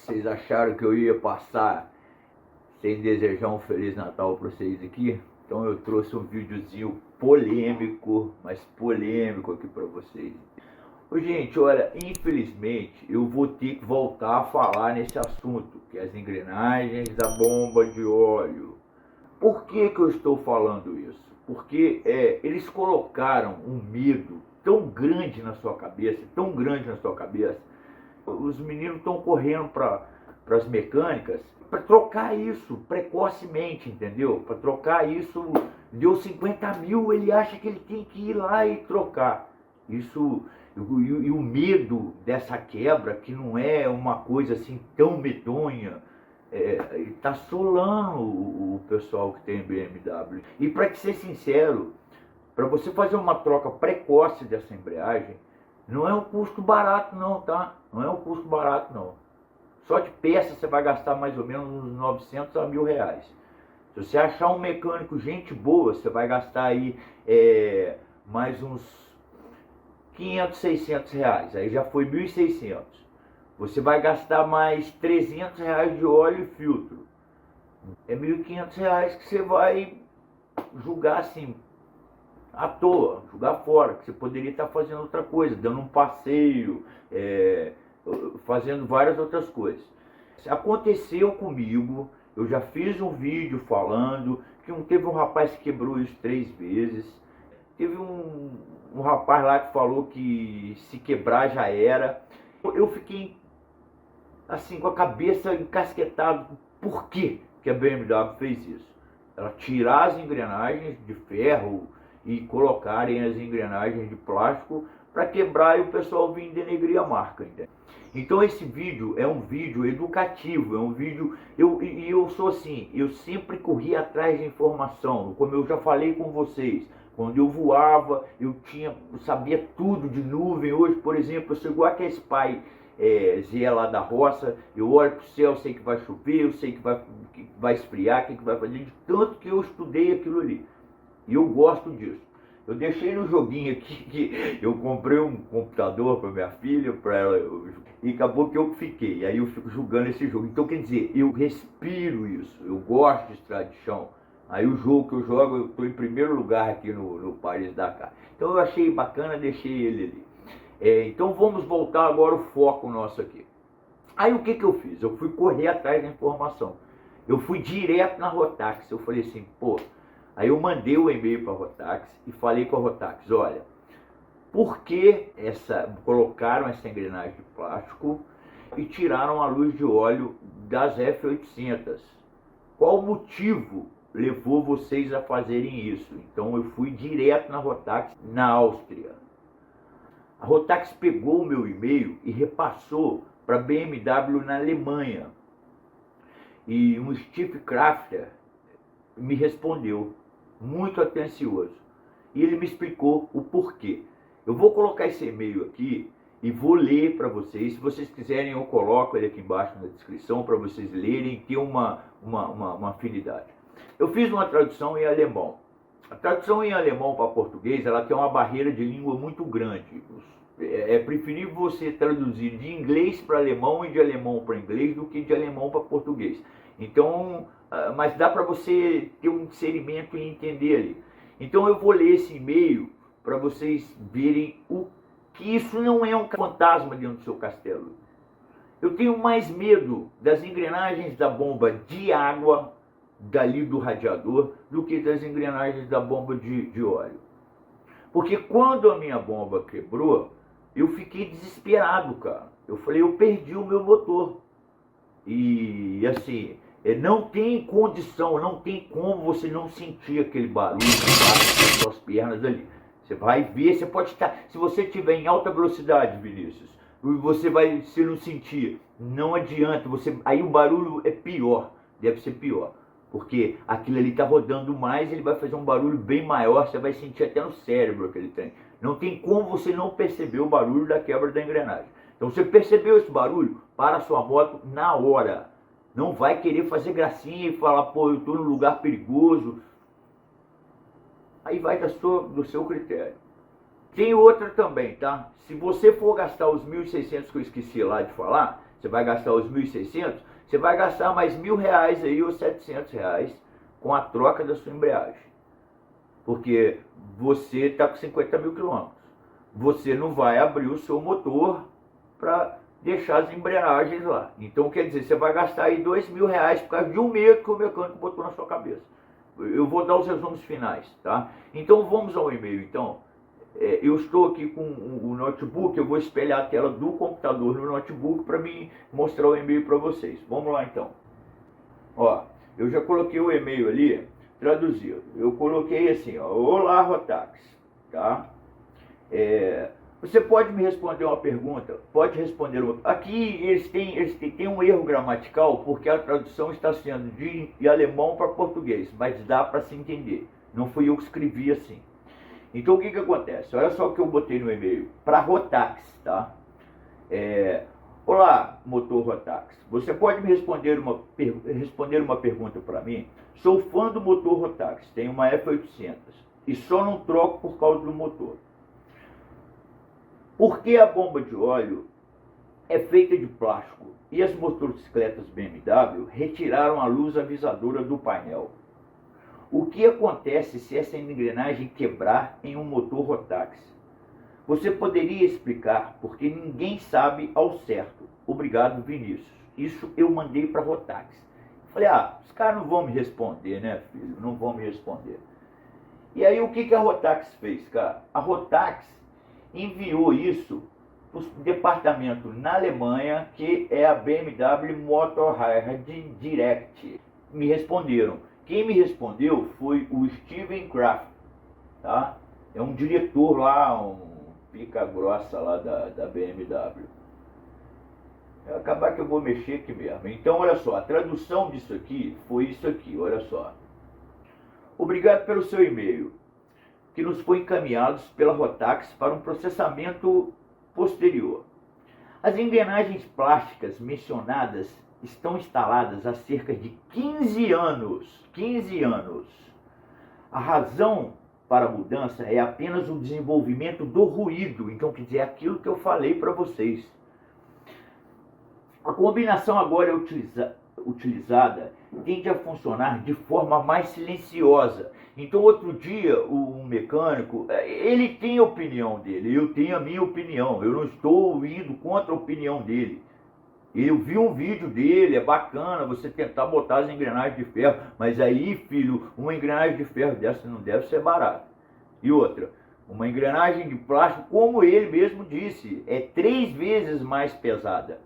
Vocês acharam que eu ia passar sem desejar um Feliz Natal para vocês aqui? Então eu trouxe um videozinho polêmico, mas polêmico aqui para vocês. Ô, gente, olha, infelizmente eu vou ter que voltar a falar nesse assunto, que é as engrenagens da bomba de óleo. Por que que eu estou falando isso? Porque eles colocaram um medo tão grande na sua cabeça, tão grande na sua cabeça. Os meninos estão correndo para as mecânicas para trocar isso precocemente, entendeu? Para trocar isso, deu 50 mil, ele acha que ele tem que ir lá e trocar. Isso, e o medo dessa quebra, que não é uma coisa assim tão medonha, está assolando o pessoal que tem BMW. E para ser sincero, para você fazer uma troca precoce dessa embreagem, não é um custo barato não, tá? Não é um custo barato não. Só de peça você vai gastar mais ou menos uns 900 a R$ 1.000. Se você achar um mecânico gente boa, você vai gastar aí mais uns 500, 600 reais. Aí já foi 1.600. Você vai gastar mais 300 reais de óleo e filtro. É 1.500 reais que você vai julgar assim, à toa, jogar fora, que você poderia estar fazendo outra coisa, dando um passeio, fazendo várias outras coisas. Aconteceu comigo, eu já fiz um vídeo falando que teve um rapaz que quebrou isso 3 vezes, teve um rapaz lá que falou que se quebrar já era. Eu fiquei assim com a cabeça encasquetada, por que que a BMW fez isso? Ela tirar as engrenagens de ferro e colocarem as engrenagens de plástico para quebrar e o pessoal vir denegrir a marca, entende? Então esse vídeo é um vídeo educativo, é um vídeo, eu sou assim, eu sempre corri atrás de informação, como eu já falei com vocês, quando eu voava, eu sabia tudo de nuvem. Hoje, por exemplo, eu sou igual aquele pai Zé lá da roça, eu olho para o céu, sei que vai chover, eu sei que vai esfriar, que vai fazer, de tanto que eu estudei aquilo ali. E eu gosto disso. Eu deixei no joguinho aqui que eu comprei um computador para minha filha, para ela, e acabou que eu fiquei. Aí eu fico jogando esse jogo. Então quer dizer, eu respiro isso, eu gosto de estrada de chão. Aí o jogo que eu jogo, eu estou em primeiro lugar aqui no Paris-Dakar. Então eu achei bacana, deixei ele ali. Então vamos voltar agora o foco nosso aqui. Aí o que que eu fiz? Eu fui correr atrás da informação. Eu fui direto na Rotax. Eu falei assim, pô. Aí eu mandei o e-mail para a Rotax e falei com a Rotax, olha, por que colocaram essa engrenagem de plástico e tiraram a luz de óleo das F800? Qual o motivo levou vocês a fazerem isso? Então eu fui direto na Rotax, na Áustria. A Rotax pegou o meu e-mail e repassou para a BMW na Alemanha. E um Steve Crafter me respondeu, muito atencioso. E ele me explicou o porquê. Eu vou colocar esse e-mail aqui e vou ler para vocês. Se vocês quiserem, eu coloco ele aqui embaixo na descrição para vocês lerem e ter uma afinidade. Eu fiz uma tradução em alemão. A tradução em alemão para português, ela tem uma barreira de língua muito grande. É preferível você traduzir de inglês para alemão e de alemão para inglês do que de alemão para português. Então, mas dá para você ter um discernimento e entender ali. Então eu vou ler esse e-mail para vocês verem que isso não é um fantasma dentro do seu castelo. Eu tenho mais medo das engrenagens da bomba de água dali do radiador do que das engrenagens da bomba de óleo. Porque quando a minha bomba quebrou, eu fiquei desesperado, cara. Eu falei, eu perdi o meu motor. E assim, não tem condição, não tem como você não sentir aquele barulho das suas pernas ali. Você vai ver, você pode estar, se você estiver em alta velocidade, Vinícius, você não sentir, não adianta, aí o barulho é pior, deve ser pior. Porque aquilo ali está rodando mais, ele vai fazer um barulho bem maior, você vai sentir até no cérebro aquele trem. Não tem como você não perceber o barulho da quebra da engrenagem. Então você percebeu esse barulho, para a sua moto na hora. Não vai querer fazer gracinha e falar, pô, eu estou num lugar perigoso. Aí vai do seu critério. Tem outra também, tá? Se você for gastar os 1.600 que eu esqueci lá de falar, você vai gastar os 1.600, você vai gastar mais R$ 1.000 aí ou R$ 700 com a troca da sua embreagem. Porque você está com 50 mil quilômetros. Você não vai abrir o seu motor para deixar as embreagens lá. Então, quer dizer, você vai gastar aí R$ 2.000 por causa de um medo que o mecânico botou na sua cabeça. Eu vou dar os resumos finais, tá? Então, vamos ao e-mail, então. Eu estou aqui com o notebook, eu vou espelhar a tela do computador no notebook para me mostrar o e-mail para vocês. Vamos lá, então. Ó, eu já coloquei o e-mail ali, traduzido. Eu coloquei assim, ó, olá, Rotax, tá? Você pode me responder uma pergunta? Pode responder uma. Aqui eles têm um erro gramatical, porque a tradução está sendo de alemão para português, mas dá para se entender. Não fui eu que escrevi assim. Então o que acontece? Olha só o que eu botei no e-mail. Para Rotax, tá? Olá, motor Rotax. Você pode me responder uma pergunta para mim? Sou fã do motor Rotax, tenho uma F800 e só não troco por causa do motor. Por que a bomba de óleo é feita de plástico e as motocicletas BMW retiraram a luz avisadora do painel? O que acontece se essa engrenagem quebrar em um motor Rotax? Você poderia explicar, porque ninguém sabe ao certo. Obrigado, Vinícius. Isso eu mandei para a Rotax. Falei, os caras não vão me responder, né, filho? Não vão me responder. E aí o que a Rotax fez, cara? A Rotax enviou isso para o departamento na Alemanha, que é a BMW Motorrad Direct. Me responderam. Quem me respondeu foi o Steven Kraft, tá? É um diretor lá, um pica grossa lá da BMW. Vai acabar que eu vou mexer aqui mesmo. Então, olha só, a tradução disso aqui foi isso aqui, olha só. Obrigado pelo seu e-mail, que nos foi encaminhados pela Rotax para um processamento posterior. As engrenagens plásticas mencionadas estão instaladas há cerca de 15 anos. 15 anos. A razão para a mudança é apenas o desenvolvimento do ruído. Então, quer dizer, aquilo que eu falei para vocês. A combinação agora utilizada tende a funcionar de forma mais silenciosa. Então, outro dia, o mecânico, ele tem a opinião dele, eu tenho a minha opinião. Eu não estou indo contra a opinião dele. Eu vi um vídeo dele, é bacana você tentar botar as engrenagens de ferro, mas aí, filho, uma engrenagem de ferro dessa não deve ser barata. E outra, uma engrenagem de plástico, como ele mesmo disse, é 3 vezes mais pesada.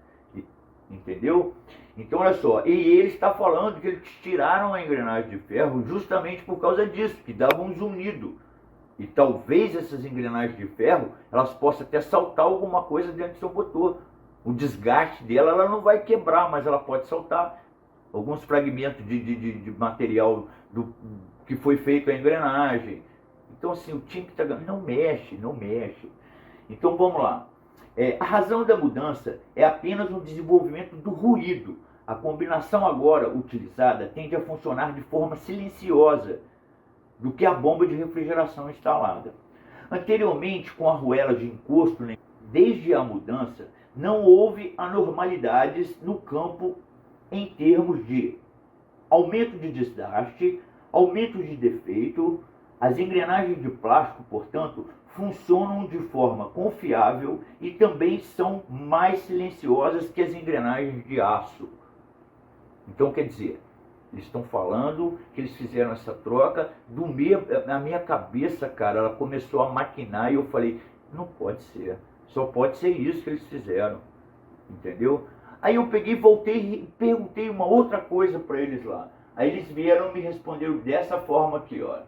Entendeu? Então, olha só, e ele está falando que eles tiraram a engrenagem de ferro justamente por causa disso, que dava um zunido. E talvez essas engrenagens de ferro, elas possam até saltar alguma coisa dentro do seu motor. O desgaste dela, ela não vai quebrar, mas ela pode saltar alguns fragmentos de material que foi feito a engrenagem. Então, assim, o time que está ganhando, não mexe. Então, vamos lá. A razão da mudança é apenas um desenvolvimento do ruído. A combinação agora utilizada tende a funcionar de forma silenciosa do que a bomba de refrigeração instalada. Anteriormente, com a arruela de encosto, desde a mudança, não houve anormalidades no campo em termos de aumento de desgaste, aumento de defeito. As engrenagens de plástico, portanto, funcionam de forma confiável e também são mais silenciosas que as engrenagens de aço. Então, quer dizer, eles estão falando que eles fizeram essa troca na minha cabeça, cara, ela começou a maquinar e eu falei, não pode ser, só pode ser isso que eles fizeram, entendeu? Aí eu peguei, voltei e perguntei uma outra coisa para eles lá. Aí eles vieram me responder dessa forma aqui, ó.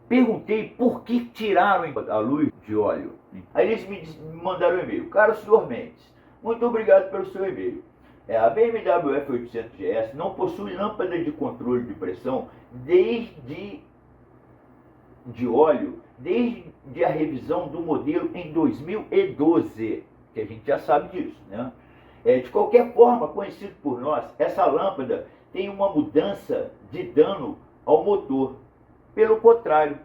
Perguntei por que tiraram a luz de óleo. Aí eles me mandaram um e-mail. Caro senhor Mendes, muito obrigado pelo seu e-mail. A BMW F800 GS não possui lâmpada de controle de pressão de óleo desde a revisão do modelo em 2012, que a gente já sabe disso, né? De qualquer forma, conhecido por nós, essa lâmpada tem uma mudança de dano ao motor. Pelo contrário,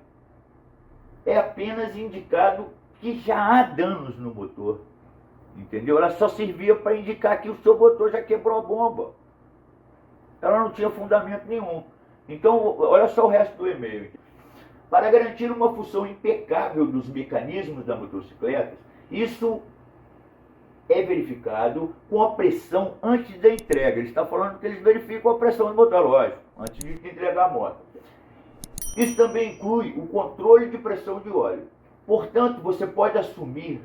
é apenas indicado que já há danos no motor. entendeu? Ela só servia para indicar que o seu motor já quebrou a bomba. Ela não tinha fundamento nenhum. Então, olha só o resto do e-mail. Para garantir uma função impecável dos mecanismos da motocicleta, isso é verificado com a pressão antes da entrega. Ele está falando que eles verificam a pressão do motor, lógico, antes de entregar a moto. Isso também inclui o controle de pressão de óleo. Portanto, você pode assumir,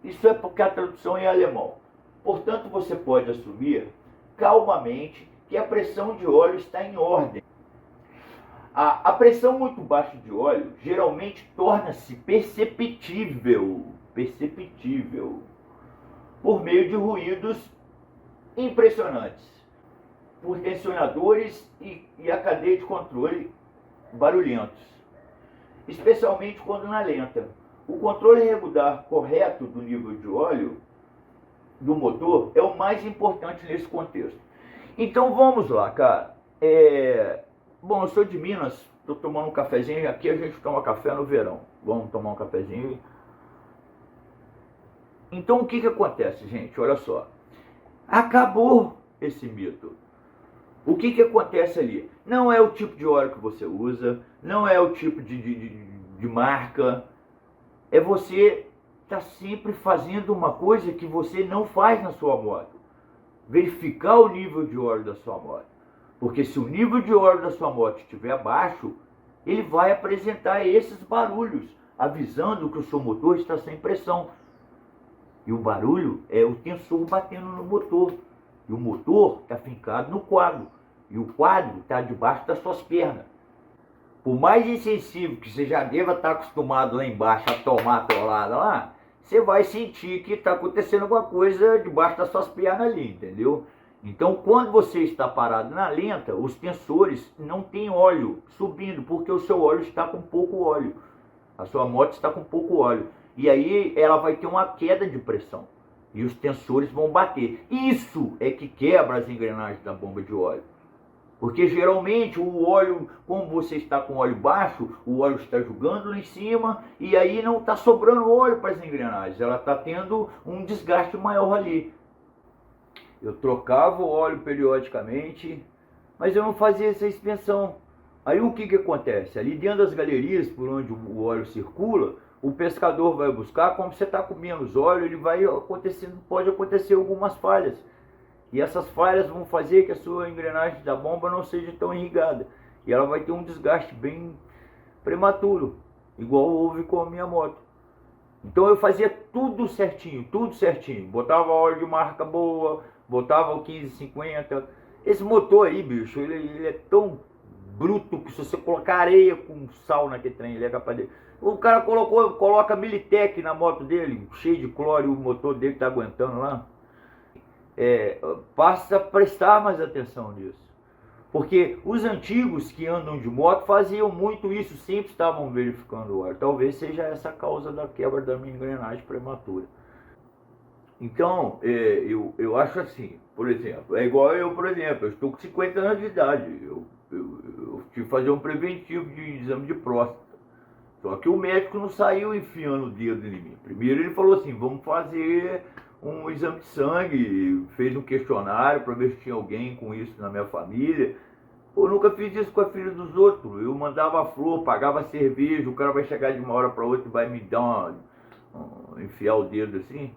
isso é porque a tradução é em alemão, portanto, você pode assumir calmamente que a pressão de óleo está em ordem. A pressão muito baixa de óleo geralmente torna-se perceptível por meio de ruídos impressionantes, por tensionadores e a cadeia de controle barulhentos, especialmente quando na lenta. O controle regular correto do nível de óleo do motor é o mais importante nesse contexto. Então vamos lá, cara. Bom, eu sou de Minas, estou tomando um cafezinho. Aqui a gente toma café no verão. Vamos tomar um cafezinho. Então o que acontece, gente? Olha só. Acabou esse mito. O que acontece ali? Não é o tipo de óleo que você usa, não é o tipo de marca. É você estar sempre fazendo uma coisa que você não faz na sua moto. Verificar o nível de óleo da sua moto. Porque se o nível de óleo da sua moto estiver baixo, ele vai apresentar esses barulhos, avisando que o seu motor está sem pressão. E o barulho é o tensor batendo no motor. E o motor está fincado no quadro. E o quadro está debaixo das suas pernas. Por mais insensível que você já deva estar acostumado lá embaixo a tomar a atolada lá, você vai sentir que está acontecendo alguma coisa debaixo das suas pernas ali, entendeu? Então, quando você está parado na lenta, os tensores não têm óleo subindo, porque o seu óleo está com pouco óleo. A sua moto está com pouco óleo. E aí ela vai ter uma queda de pressão. E os tensores vão bater. Isso é que quebra as engrenagens da bomba de óleo. Porque geralmente o óleo, como você está com óleo baixo, o óleo está jogando lá em cima e aí não está sobrando óleo para as engrenagens. Ela está tendo um desgaste maior ali. Eu trocava o óleo periodicamente, mas eu não fazia essa inspeção. Aí o que acontece? Ali dentro das galerias por onde o óleo circula, o pescador vai buscar, como você está com menos óleo, ele vai acontecendo, pode acontecer algumas falhas. E essas falhas vão fazer que a sua engrenagem da bomba não seja tão irrigada. E ela vai ter um desgaste bem prematuro, igual houve com a minha moto. Então eu fazia tudo certinho, tudo certinho. Botava óleo de marca boa, botava o 1550. Esse motor aí, bicho, ele é tão bruto que se você colocar areia com sal naquele trem, ele é capaz de... O cara coloca Militec na moto dele, cheio de cloro, e o motor dele tá aguentando lá. Passa a prestar mais atenção nisso. Porque os antigos que andam de moto faziam muito isso, sempre estavam verificando o óleo. Talvez seja essa a causa da quebra da minha engrenagem prematura. Então, eu acho assim, por exemplo, é igual eu, por exemplo, eu estou com 50 anos de idade, eu tive que fazer um preventivo de exame de próstata. Só que o médico não saiu enfiando o dedo em mim. Primeiro ele falou assim, vamos fazer um exame de sangue, fez um questionário para ver se tinha alguém com isso na minha família. Eu nunca fiz isso com a filha dos outros. Eu mandava flor, pagava cerveja, o cara vai chegar de uma hora para outra e vai me dar enfiar o dedo assim.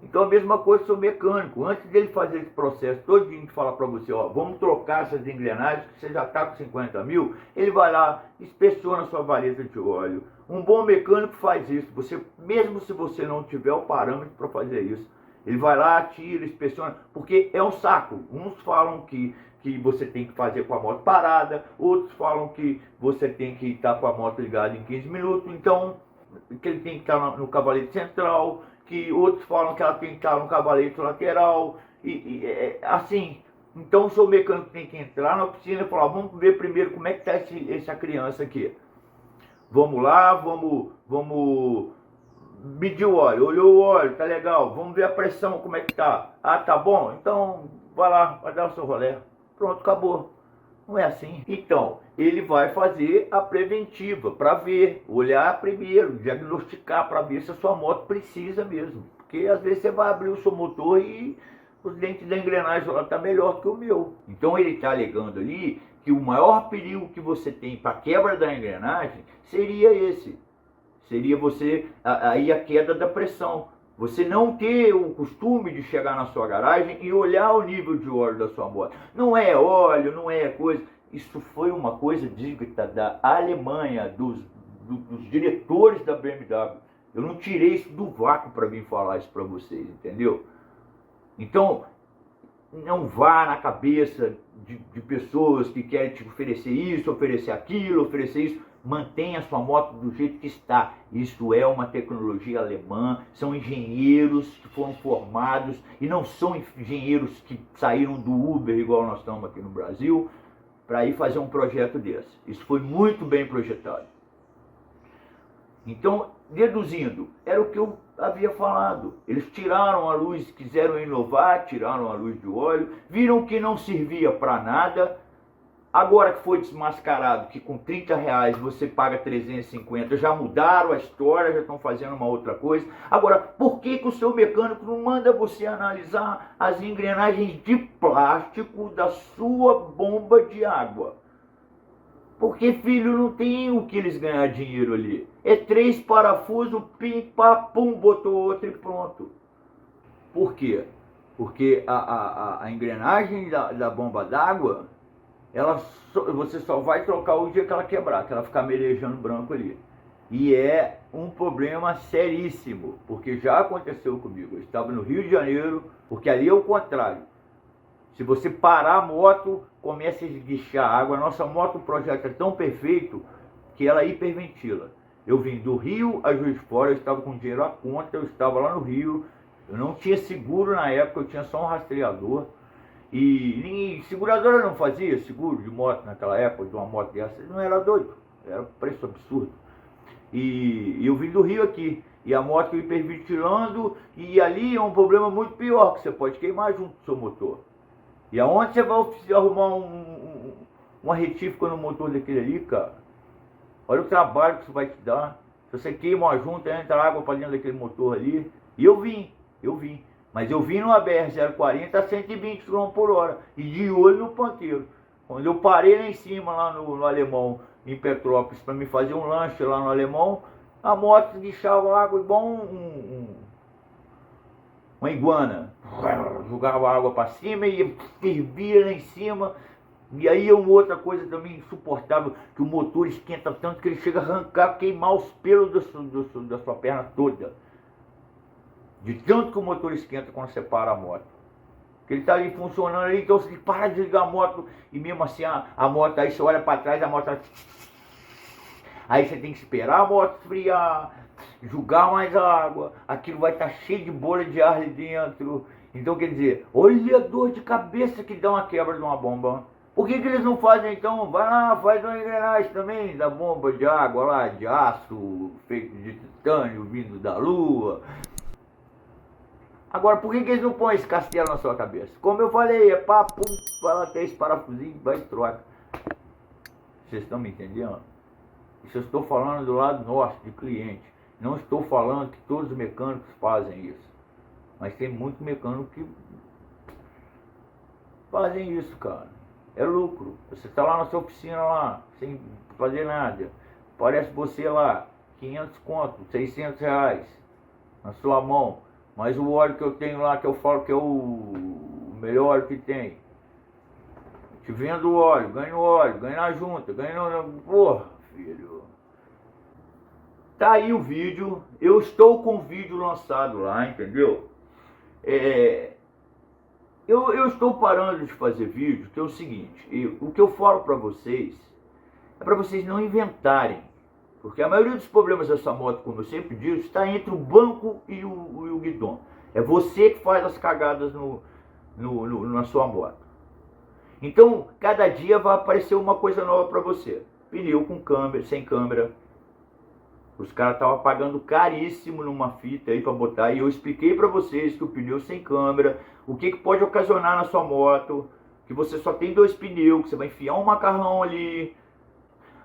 Então a mesma coisa sou mecânico. Antes dele fazer esse processo todinho de falar para você, ó, vamos trocar essas engrenagens, que você já está com 50 mil, ele vai lá, inspeciona a sua vareta de óleo. Um bom mecânico faz isso, mesmo se você não tiver o parâmetro para fazer isso. Ele vai lá, tira, inspeciona, porque é um saco. Uns falam que você tem que fazer com a moto parada, outros falam que você tem que estar com a moto ligada em 15 minutos, então que ele tem que estar no cavalete central, que outros falam que ela tem que estar no cavalete lateral, assim. Então o seu mecânico tem que entrar na oficina e falar, vamos ver primeiro como é que está essa criança aqui. Vamos lá, vamos medir o óleo, olhou o óleo, tá legal, vamos ver a pressão, como é que tá. Ah, tá bom, então vai lá, vai dar o seu rolê. Pronto, acabou. Não é assim. Então, ele vai fazer a preventiva para ver, olhar primeiro, diagnosticar para ver se a sua moto precisa mesmo. porque às vezes você vai abrir o seu motor e os dentes da engrenagem lá tá melhor que o meu. Então ele está alegando ali que o maior perigo que você tem para quebra da engrenagem seria esse. Seria você, aí a queda da pressão. Você não ter o costume de chegar na sua garagem e olhar o nível de óleo da sua moto. Não é óleo, não é coisa. Isso foi uma coisa dita da Alemanha, dos diretores da BMW. Eu não tirei isso do vácuo para vir falar isso para vocês, entendeu? Então, não vá na cabeça de pessoas que querem te oferecer isso, oferecer aquilo, oferecer isso. Mantenha a sua moto do jeito que está. Isso é uma tecnologia alemã, são engenheiros que foram formados e não são engenheiros que saíram do Uber, igual nós estamos aqui no Brasil, para ir fazer um projeto desse. Isso foi muito bem projetado. Então, deduzindo, era o que eu havia falado. Eles tiraram a luz, quiseram inovar, tiraram a luz de óleo, viram que não servia para nada. Agora que foi desmascarado, que com R$30 você paga 350, já mudaram a história, já estão fazendo uma outra coisa. Agora, por que o seu mecânico não manda você analisar as engrenagens de plástico da sua bomba de água? Porque, filho, não tem o que eles ganhar dinheiro ali. É 3 parafusos, pim, pá, pum, botou outro e pronto. Por quê? Porque a engrenagem da bomba d'água, você só vai trocar o dia que ela quebrar, que ela ficar merejando branco ali. E é um problema seríssimo, porque já aconteceu comigo. Eu estava no Rio de Janeiro, porque ali é o contrário. Se você parar a moto, começa a esguichar água. A nossa moto, o projeto é tão perfeito que ela hiperventila. Eu vim do Rio a Juiz de Fora, eu estava com dinheiro à conta, eu estava lá no Rio. Eu não tinha seguro na época, eu tinha só um rastreador. E seguradora não fazia seguro de moto naquela época, de uma moto dessa. Não era doido, era preço absurdo. E eu vim do Rio aqui, e a moto hiperventilando, e ali é um problema muito pior, que você pode queimar junto com o seu motor. E aonde você vai arrumar uma retífica no motor daquele ali, cara? Olha o trabalho que isso vai te dar. Se você queima uma junta, entra água para dentro daquele motor ali. E eu vim. Mas eu vim numa BR-040 a 120 km por hora. E de olho no ponteiro. Quando eu parei lá em cima, lá no Alemão, em Petrópolis, para me fazer um lanche lá no Alemão, a moto deixava água igual uma iguana. Jogava água para cima e fervia lá em cima. E aí é uma outra coisa também insuportável, que o motor esquenta tanto que ele chega a arrancar, queimar os pelos da sua perna toda. De tanto que o motor esquenta quando você para a moto. Porque ele está ali funcionando ali, então você para de ligar a moto e mesmo assim a moto, aí você olha para trás, a moto... Aí você tem que esperar a moto esfriar, jogar mais água, aquilo vai estar cheio de bolha de ar ali dentro. Então quer dizer, olha a dor de cabeça que dá uma quebra de uma bomba. Por que eles não fazem então? Vai lá, faz uma engrenagem também da bomba de água lá, de aço, feito de titânio, vindo da lua. Agora, por que eles não põem esse castelo na sua cabeça? Como eu falei, é papo, vai lá, tem esse parafusinho, vai e troca. Vocês estão me entendendo? Isso eu estou falando do lado nosso, de cliente. Não estou falando que todos os mecânicos fazem isso. Mas tem muito mecânico que fazem isso, cara. É lucro. Você está lá na sua oficina lá, sem fazer nada. Parece você lá, 500 conto, 600 reais na sua mão. Mas o óleo que eu tenho lá, que eu falo que é o melhor óleo que tem. Te vendo óleo, ganho na junta, porra, filho. Tá aí o vídeo, eu estou com o vídeo lançado lá, entendeu? Eu estou parando de fazer vídeo, que é o seguinte, o que eu falo para vocês, é para vocês não inventarem. Porque a maioria dos problemas dessa moto, como eu sempre digo, está entre o banco e o guidão. É você que faz as cagadas na sua moto. Então, cada dia vai aparecer uma coisa nova para você. Pneu com câmera, sem câmera. Os caras estavam pagando caríssimo numa fita aí para botar. E eu expliquei para vocês que o pneu sem câmera, o que pode ocasionar na sua moto. Que você só tem 2 pneus, que você vai enfiar um macarrão ali.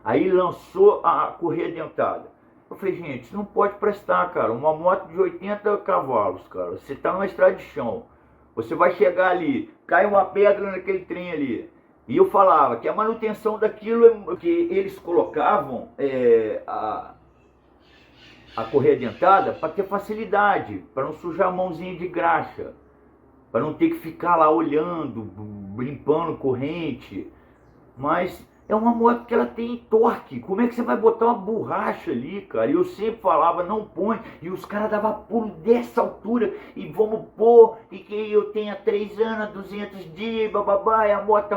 Aí lançou a correia dentada. Eu falei, gente, isso não pode prestar, cara. Uma moto de 80 cavalos, cara. Você tá numa estrada de chão. Você vai chegar ali, cai uma pedra naquele trem ali. E eu falava que a manutenção daquilo que eles colocavam a correia dentada para ter facilidade, para não sujar a mãozinha de graxa, para não ter que ficar lá olhando, limpando corrente. Mas é uma moto que ela tem torque. Como é que você vai botar uma borracha ali, cara? E eu sempre falava, não põe. E os caras davam pulo dessa altura. E vamos pôr. E que eu tenha 3 anos, 200 dias, bababá. E a moto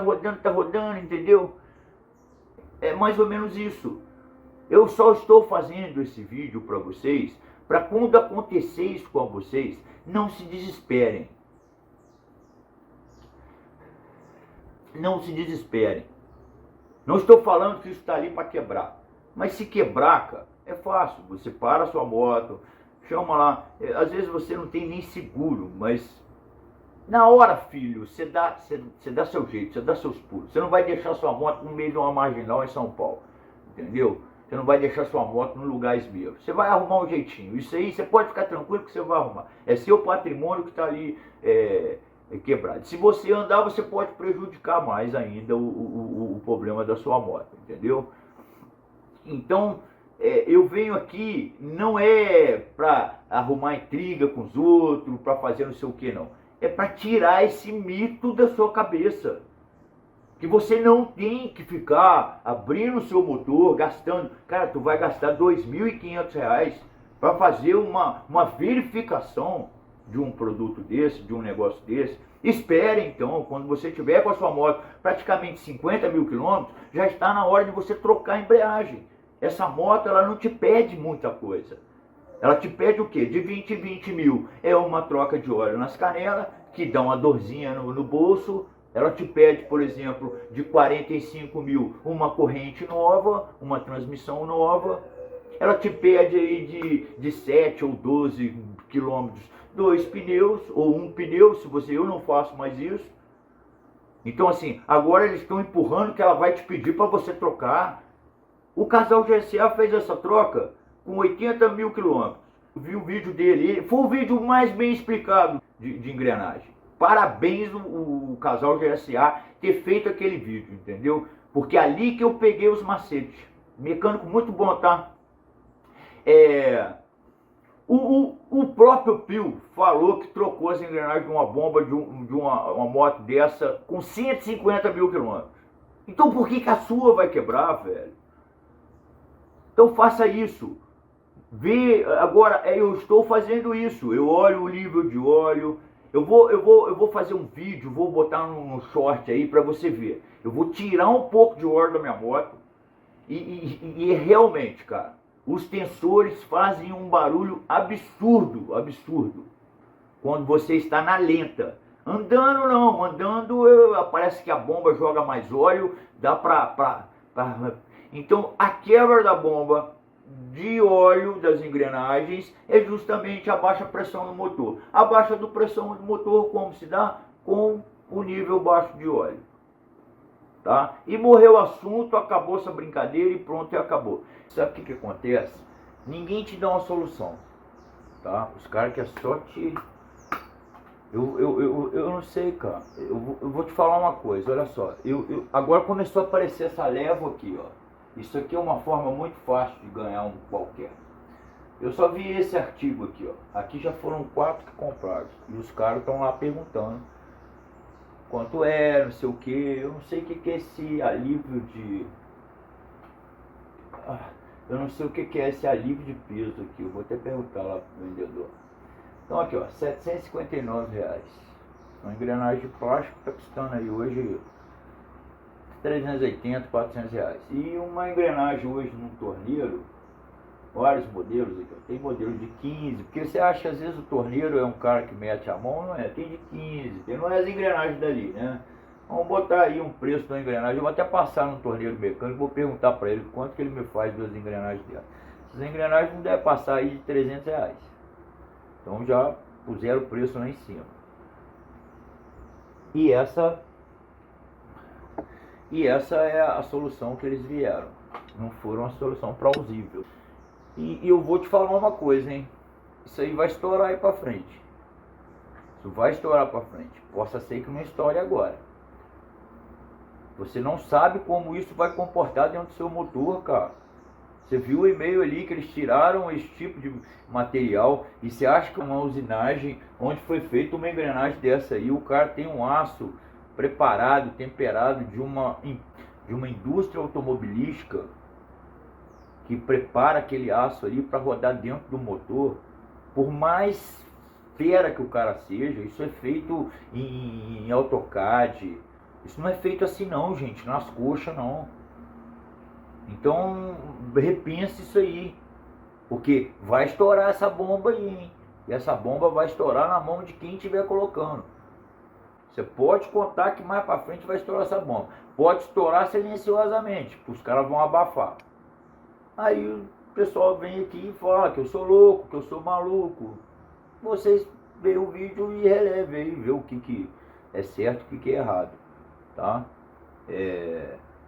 tá rodando, entendeu? É mais ou menos isso. Eu só estou fazendo esse vídeo para vocês, para quando acontecer isso com vocês, não se desesperem. Não se desesperem. Não estou falando que isso está ali para quebrar. Mas se quebrar, cara, é fácil. Você para a sua moto, chama lá. Às vezes você não tem nem seguro, mas na hora, filho, você dá seu jeito, você dá seus pulos. Você não vai deixar sua moto no meio de uma marginal em São Paulo. Entendeu? Você não vai deixar sua moto no lugar esbelto. Você vai arrumar um jeitinho. Isso aí você pode ficar tranquilo que você vai arrumar. É seu patrimônio que está ali quebrado. Se você andar, você pode prejudicar mais ainda o problema da sua moto. Entendeu? Então, eu venho aqui, não é para arrumar intriga com os outros, para fazer não sei o que, não. É para tirar esse mito da sua cabeça. Que você não tem que ficar abrindo o seu motor, gastando. Cara, tu vai gastar R$2.500 para fazer uma verificação de um produto desse, de um negócio desse. Espere então, quando você tiver com a sua moto praticamente 50 mil quilômetros, já está na hora de você trocar a embreagem. Essa moto, ela não te pede muita coisa. Ela te pede o quê? De 20 em 20 mil. É uma troca de óleo nas canelas, que dá uma dorzinha no bolso. Ela te pede, por exemplo, de 45 mil uma corrente nova, uma transmissão nova. Ela te pede aí de 7 ou 12 quilômetros, 2 pneus ou um pneu, se você, eu não faço mais isso. Então assim, agora eles estão empurrando que ela vai te pedir para você trocar. O casal GSA fez essa troca com 80 mil quilômetros. Eu vi o vídeo dele, foi o vídeo mais bem explicado de engrenagem. Parabéns o casal GSA ter feito aquele vídeo, entendeu? Porque é ali que eu peguei os macetes. Mecânico muito bom, tá? O próprio Pio falou que trocou as engrenagens de uma bomba de uma moto dessa com 150 mil quilômetros. Então por que a sua vai quebrar, velho? Então faça isso. Agora eu estou fazendo isso. Eu olho o nível de óleo. Eu vou fazer um vídeo, vou botar no short aí para você ver. Eu vou tirar um pouco de óleo da minha moto e realmente, cara, os tensores fazem um barulho absurdo, absurdo. Quando você está na lenta. Andando não, andando parece que a bomba joga mais óleo, dá pra... Então a quebra da bomba de óleo das engrenagens é justamente a baixa pressão no motor. A baixa do pressão do motor como se dá? Com o nível baixo de óleo. Tá? E morreu o assunto, acabou essa brincadeira e pronto, e acabou. Sabe o que acontece? Ninguém te dá uma solução. Tá? Os caras querem só te... Eu não sei, cara. Eu vou te falar uma coisa, olha só. Agora começou a aparecer essa leva aqui, ó. Isso aqui é uma forma muito fácil de ganhar um qualquer. Eu só vi esse artigo aqui, ó. Aqui já foram 4 que compraram. E os caras estão lá perguntando quanto é, não sei o que. Eu não sei o que é esse alívio de... eu não sei o que é esse alívio de peso aqui. Eu vou até perguntar lá pro vendedor. Então aqui, ó, R$759. Uma engrenagem de plástico tá custando aí hoje 380, R$400. E uma engrenagem hoje num torneiro, vários modelos aqui, tem modelo de 15, porque você acha que às vezes o torneiro é um cara que mete a mão, não é? Tem de 15, tem, não é as engrenagens dali, né? Vamos botar aí um preço da engrenagem, eu vou até passar no torneiro mecânico, vou perguntar para ele quanto que ele me faz das engrenagens dela. Essas engrenagens não devem passar aí de R$300. Então já puseram o preço lá em cima. E essa é a solução que eles vieram. Não foram uma solução plausível. E eu vou te falar uma coisa, hein? Isso aí vai estourar aí pra frente. Isso vai estourar pra frente. Possa ser que não estoure agora. Você não sabe como isso vai comportar dentro do seu motor, cara. Você viu o e-mail ali que eles tiraram esse tipo de material e você acha que é uma usinagem onde foi feita uma engrenagem dessa aí, o cara tem um aço preparado, temperado de uma indústria automobilística que prepara aquele aço ali para rodar dentro do motor. Por mais fera que o cara seja, isso é feito em AutoCAD. Isso não é feito assim não, gente, nas coxas não. Então, repense isso aí, porque vai estourar essa bomba aí, hein? E essa bomba vai estourar na mão de quem estiver colocando. Você pode contar que mais pra frente vai estourar essa bomba. Pode estourar silenciosamente, que os caras vão abafar. Aí o pessoal vem aqui e fala que eu sou louco, que eu sou maluco. Vocês veem o vídeo e relevem aí, vê o que é certo e o que é errado, tá?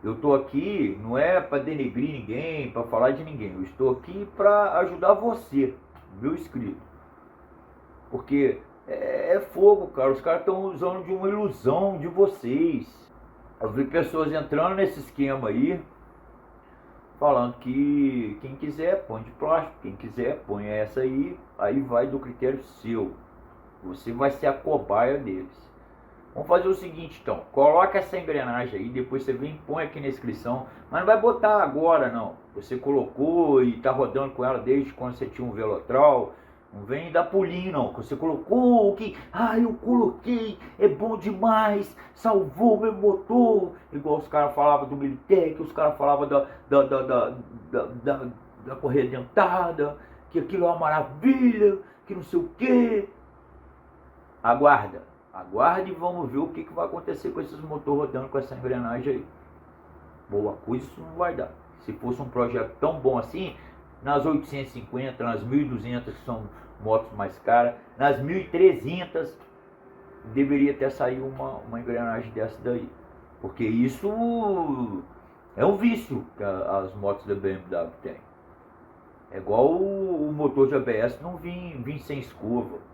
Eu estou aqui, não é para denegrir ninguém, para falar de ninguém. Eu estou aqui para ajudar você, meu inscrito. Porque é fogo, cara. Os caras estão usando de uma ilusão de vocês. Eu vi pessoas entrando nesse esquema aí, falando que quem quiser põe de plástico, quem quiser põe essa aí vai do critério seu. Você vai ser a cobaia deles. Vamos fazer o seguinte então, coloca essa engrenagem aí, depois você vem e põe aqui na inscrição, mas não vai botar agora não, você colocou e tá rodando com ela desde quando você tinha um Velotrol, não vem dar pulinho não, você colocou, que, eu coloquei, é bom demais, salvou meu motor, igual os caras falavam do Militec, os caras falavam da correia dentada, que aquilo é uma maravilha, que não sei o que. Aguarde e vamos ver o que vai acontecer com esses motores rodando com essa engrenagem aí. Boa coisa isso não vai dar. Se fosse um projeto tão bom assim, nas 850, nas 1200 que são motos mais caras, nas 1300 deveria ter saído uma engrenagem dessa daí. Porque isso é um vício que as motos da BMW têm. É igual o motor de ABS não vir sem escova.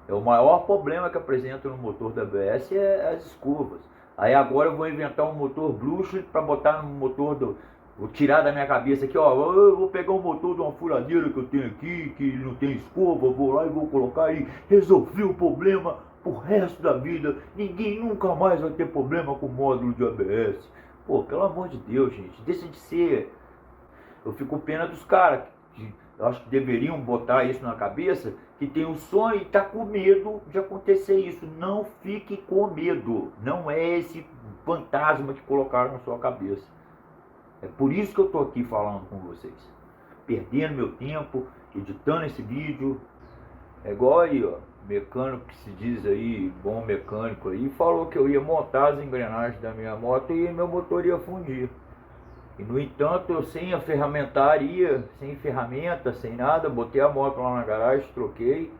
O maior problema que apresenta no motor da ABS é as escovas. Aí agora eu vou inventar um motor Bluetooth para botar no motor vou tirar da minha cabeça aqui, ó. Eu vou pegar o motor de uma furadeira que eu tenho aqui, que não tem escova, vou lá e vou colocar e resolver o problema pro resto da vida. Ninguém nunca mais vai ter problema com o módulo de ABS. Pô, pelo amor de Deus, gente, deixa de ser. Eu fico com pena dos caras. Eu acho que deveriam botar isso na cabeça, que tem um sonho e está com medo de acontecer isso. Não fique com medo. Não é esse fantasma que colocaram na sua cabeça. É por isso que eu estou aqui falando com vocês. Perdendo meu tempo, editando esse vídeo. É igual aí, ó, mecânico que se diz aí, bom mecânico aí, falou que eu ia montar as engrenagens da minha moto e meu motor ia fundir. E no entanto, eu sem a ferramentaria, sem ferramenta, sem nada, botei a moto lá na garagem, troquei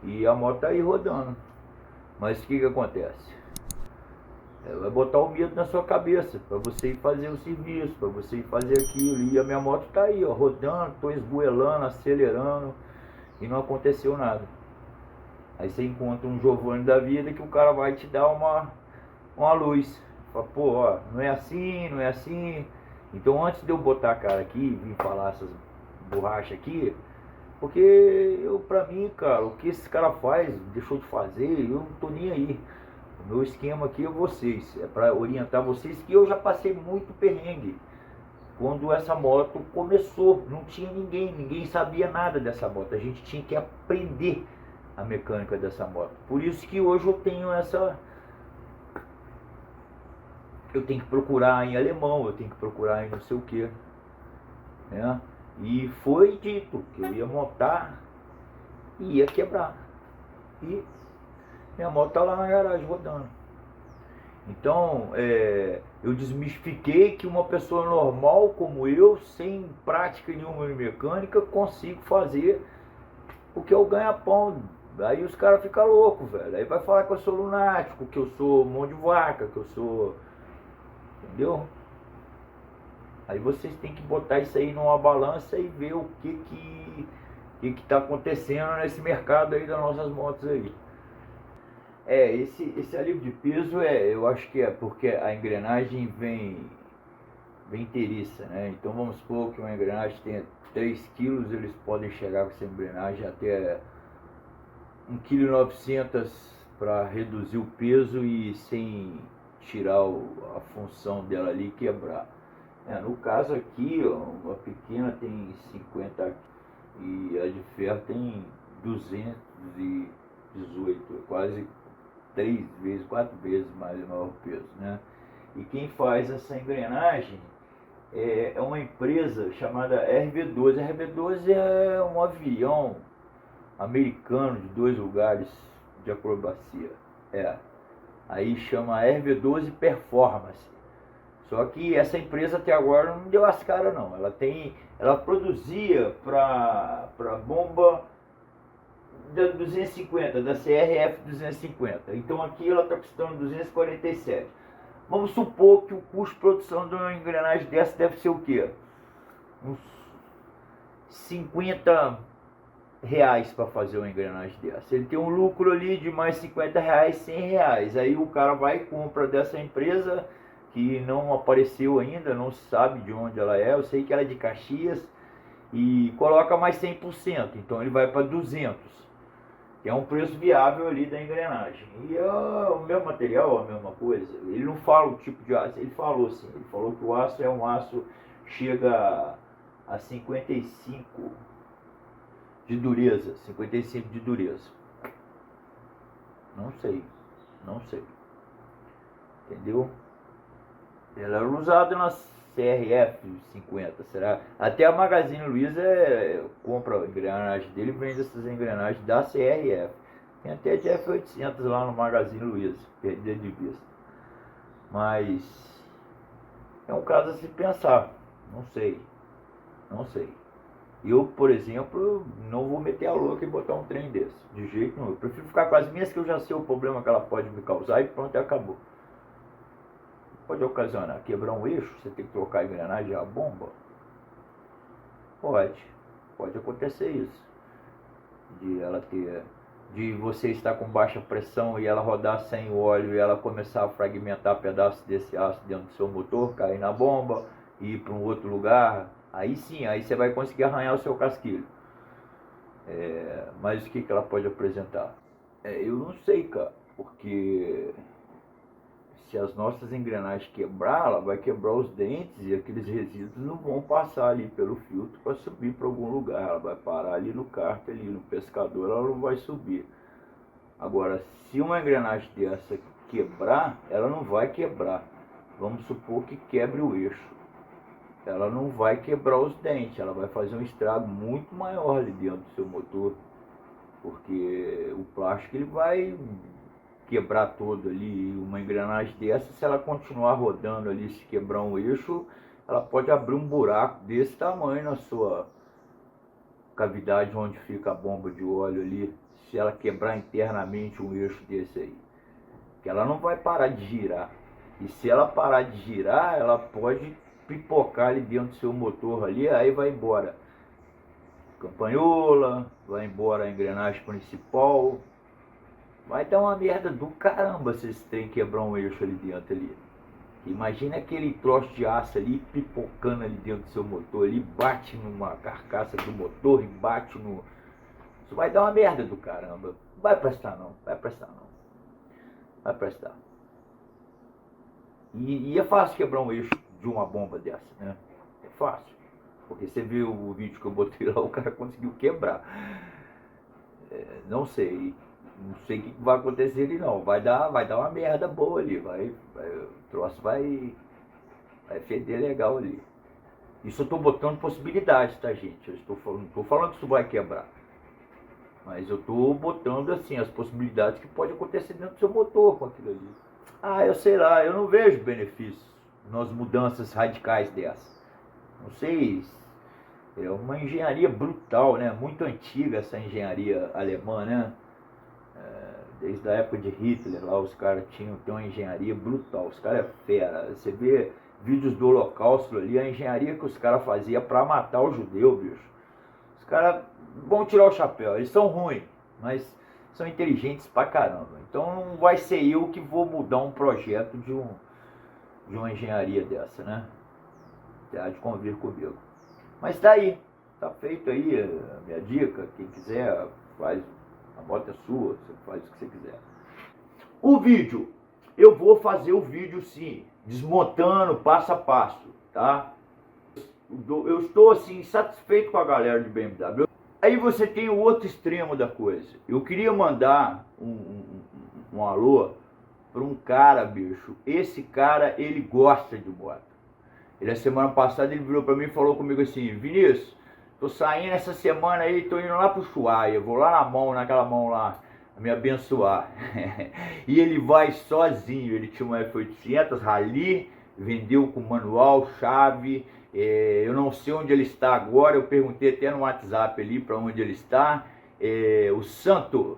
e a moto tá aí rodando. Mas o que acontece? Vai botar o medo na sua cabeça, para você ir fazer o serviço, para você ir fazer aquilo. E a minha moto tá aí, ó, rodando, tô esgoelando, acelerando e não aconteceu nada. Aí você encontra um Giovanni da vida que o cara vai te dar uma luz. Fala, pô, ó, não é assim, não é assim. Então antes de eu botar a cara aqui e vir falar essas borrachas aqui, porque pra mim, cara, o que esse cara faz, deixou de fazer, eu não tô nem aí. O meu esquema aqui é vocês, é pra orientar vocês que eu já passei muito perrengue. Quando essa moto começou, não tinha ninguém sabia nada dessa moto, a gente tinha que aprender a mecânica dessa moto. Por isso que hoje eu tenho eu tenho que procurar em alemão, eu tenho que procurar em não sei o que, né? E foi dito que eu ia montar e ia quebrar. E minha moto tá lá na garagem rodando. Então, eu desmistifiquei que uma pessoa normal como eu, sem prática nenhuma de mecânica, consigo fazer o que é o ganha-pão. Aí os caras ficam loucos, velho. Aí vai falar que eu sou lunático, que eu sou mão de vaca, que eu sou... Entendeu? Aí vocês têm que botar isso aí numa balança e ver o que está acontecendo nesse mercado aí das nossas motos aí. Esse alívio de peso eu acho que é porque a engrenagem vem inteiriça, né? Então vamos supor que uma engrenagem tenha 3 quilos, eles podem chegar com essa engrenagem até 1,9 kg para reduzir o peso e sem tirar a função dela ali e quebrar. No caso aqui, ó, a pequena tem 50 e a de ferro tem 218, quase 3 vezes, 4 vezes mais o maior peso, né? E quem faz essa engrenagem é uma empresa chamada RB12. A RB12 é um avião americano de 2 lugares de acrobacia. Aí chama RB12 Performance. Só que essa empresa até agora não deu as caras não. Ela produzia para bomba da 250, da CRF 250. Então aqui ela está custando 247. Vamos supor que o custo de produção de uma engrenagem dessa deve ser o quê? Uns 50 reais para fazer uma engrenagem dessa. Ele tem um lucro ali de mais 50 reais, 100 reais. Aí o cara vai e compra dessa empresa que não apareceu ainda, não sabe de onde ela é. Eu sei que ela é de Caxias e coloca mais 100%. Então ele vai para 200. Que é um preço viável ali da engrenagem. E o meu material, a mesma coisa. Ele não fala o tipo de aço, ele falou assim, ele falou que o aço é um aço chega a 55 de dureza, 55 de dureza. Não sei, entendeu? Ela era usada na CRF 50, será? Até a Magazine Luiza compra a engrenagem dele e vende essas engrenagens da CRF. Tem até de F800 lá no Magazine Luiza, perder de vista. Mas é um caso a se pensar, não sei. Eu, por exemplo, não vou meter a louca e botar um trem desse, de jeito nenhum. Eu prefiro ficar com as minhas que eu já sei o problema que ela pode me causar e pronto, acabou. Pode ocasionar quebrar um eixo, você tem que trocar a engrenagem, a bomba? Pode acontecer isso. De você estar com baixa pressão e ela rodar sem o óleo e ela começar a fragmentar pedaços desse aço dentro do seu motor, cair na bomba e ir para um outro lugar. Aí sim, aí você vai conseguir arranhar o seu casquilho. Mas o que ela pode apresentar? Eu não sei, cara, porque se as nossas engrenagens quebrar, ela vai quebrar os dentes e aqueles resíduos não vão passar ali pelo filtro para subir para algum lugar. Ela vai parar ali no kart, ali no pescador, ela não vai subir. Agora, se uma engrenagem dessa quebrar, ela não vai quebrar. Vamos supor que quebre o eixo. Ela não vai quebrar os dentes, ela vai fazer um estrago muito maior ali dentro do seu motor. Porque o plástico ele vai quebrar todo ali. Uma engrenagem dessa, se ela continuar rodando ali, se quebrar um eixo, ela pode abrir um buraco desse tamanho na sua cavidade onde fica a bomba de óleo ali, se ela quebrar internamente um eixo desse aí, que ela não vai parar de girar. E se ela parar de girar, ela pode pipocar ali dentro do seu motor ali, aí vai embora campanhola, vai embora a engrenagem principal. Vai dar uma merda do caramba se esse trem quebrar um eixo ali dentro ali. Imagina aquele troço de aço ali pipocando ali dentro do seu motor ali, bate numa carcaça do motor e bate no... Isso vai dar uma merda do caramba. Vai prestar não. E é fácil quebrar um eixo de uma bomba dessa, né? É fácil. Porque você viu o vídeo que eu botei lá, o cara conseguiu quebrar. Não sei o que vai acontecer ali não. Vai dar uma merda boa ali. O troço vai feder legal ali. Isso eu estou botando possibilidades, tá, gente? Eu não estou falando que isso vai quebrar. Mas eu estou botando assim as possibilidades que pode acontecer dentro do seu motor com aquilo ali. Eu sei lá, eu não vejo benefícios nas mudanças radicais dessas. Não sei, é uma engenharia brutal, né? Muito antiga essa engenharia alemã, né? Desde a época de Hitler, lá os caras tinham uma engenharia brutal. Os caras é fera. Você vê vídeos do Holocausto ali, a engenharia que os caras faziam para matar o judeu, bicho. Os caras vão tirar o chapéu, eles são ruins, mas são inteligentes pra caramba. Então não vai ser eu que vou mudar um projeto de uma engenharia dessa, né? Terá de convir comigo. Mas tá aí, tá feito aí a minha dica. Quem quiser, faz, a bota é sua, você faz o que você quiser. O vídeo, eu vou fazer o vídeo sim, desmontando passo a passo, tá? Eu estou assim, satisfeito com a galera de BMW. Aí você tem o outro extremo da coisa. Eu queria mandar um alô para um cara, bicho. Esse cara, ele gosta de moto. Ele, a semana passada, ele virou para mim e falou comigo assim: Vinícius, tô saindo essa semana aí, tô indo lá pro Ushuaia, vou lá na mão, naquela mão lá, me abençoar. E ele vai sozinho. Ele tinha uma F800 Rally, vendeu com manual, chave. Eu não sei onde ele está agora, eu perguntei até no WhatsApp ali para onde ele está. O Santo,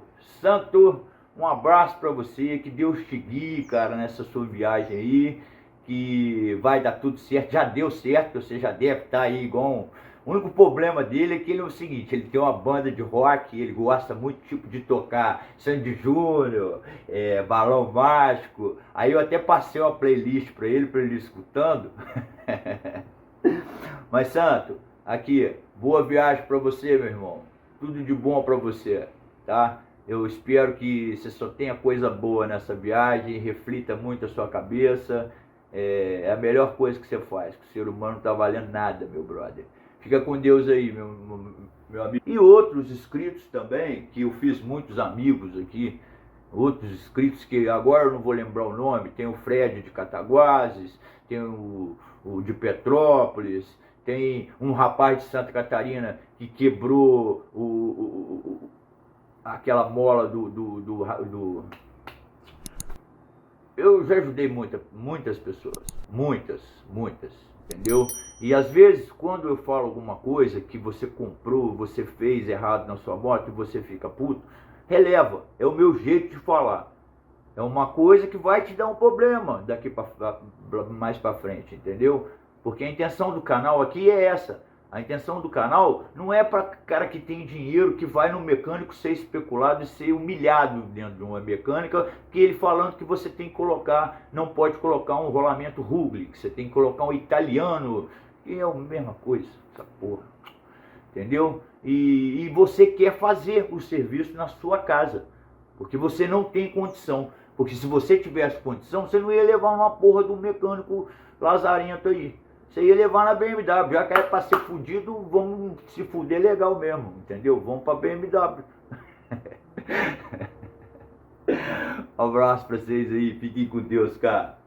um abraço para você, que Deus te guie, cara, nessa sua viagem aí, que vai dar tudo certo. Já deu certo, você já deve estar aí igual. O único problema dele é que ele é o seguinte: ele tem uma banda de rock, ele gosta muito tipo de tocar Sandy Júnior, Balão Mágico. Aí eu até passei uma playlist para ele ir escutando. Mas Santo, aqui, boa viagem para você, meu irmão. Tudo de bom para você, tá? Eu espero que você só tenha coisa boa nessa viagem, reflita muito a sua cabeça. É a melhor coisa que você faz, que o ser humano não tá valendo nada, meu brother. Fica com Deus aí, meu amigo. E outros inscritos também, que eu fiz muitos amigos aqui, outros inscritos que agora eu não vou lembrar o nome. Tem o Fred de Cataguases, tem o de Petrópolis, tem um rapaz de Santa Catarina que quebrou aquela mola do... Eu já ajudei muitas pessoas, muitas, entendeu? E às vezes quando eu falo alguma coisa que você comprou, você fez errado na sua moto e você fica puto, releva, é o meu jeito de falar. É uma coisa que vai te dar um problema daqui mais pra frente, entendeu? Porque a intenção do canal aqui é essa. A intenção do canal não é para cara que tem dinheiro, que vai no mecânico ser especulado e ser humilhado dentro de uma mecânica, que ele falando que você tem que colocar, não pode colocar um rolamento Rugli, que você tem que colocar um italiano, que é a mesma coisa, essa porra. Entendeu? E você quer fazer o serviço na sua casa, porque você não tem condição. Porque se você tivesse condição, você não ia levar uma porra do mecânico lazarento aí. Você ia levar na BMW, já que é pra ser fudido, vamos se fuder legal mesmo, entendeu? Vamos pra BMW. Um abraço pra vocês aí, fiquem com Deus, cara.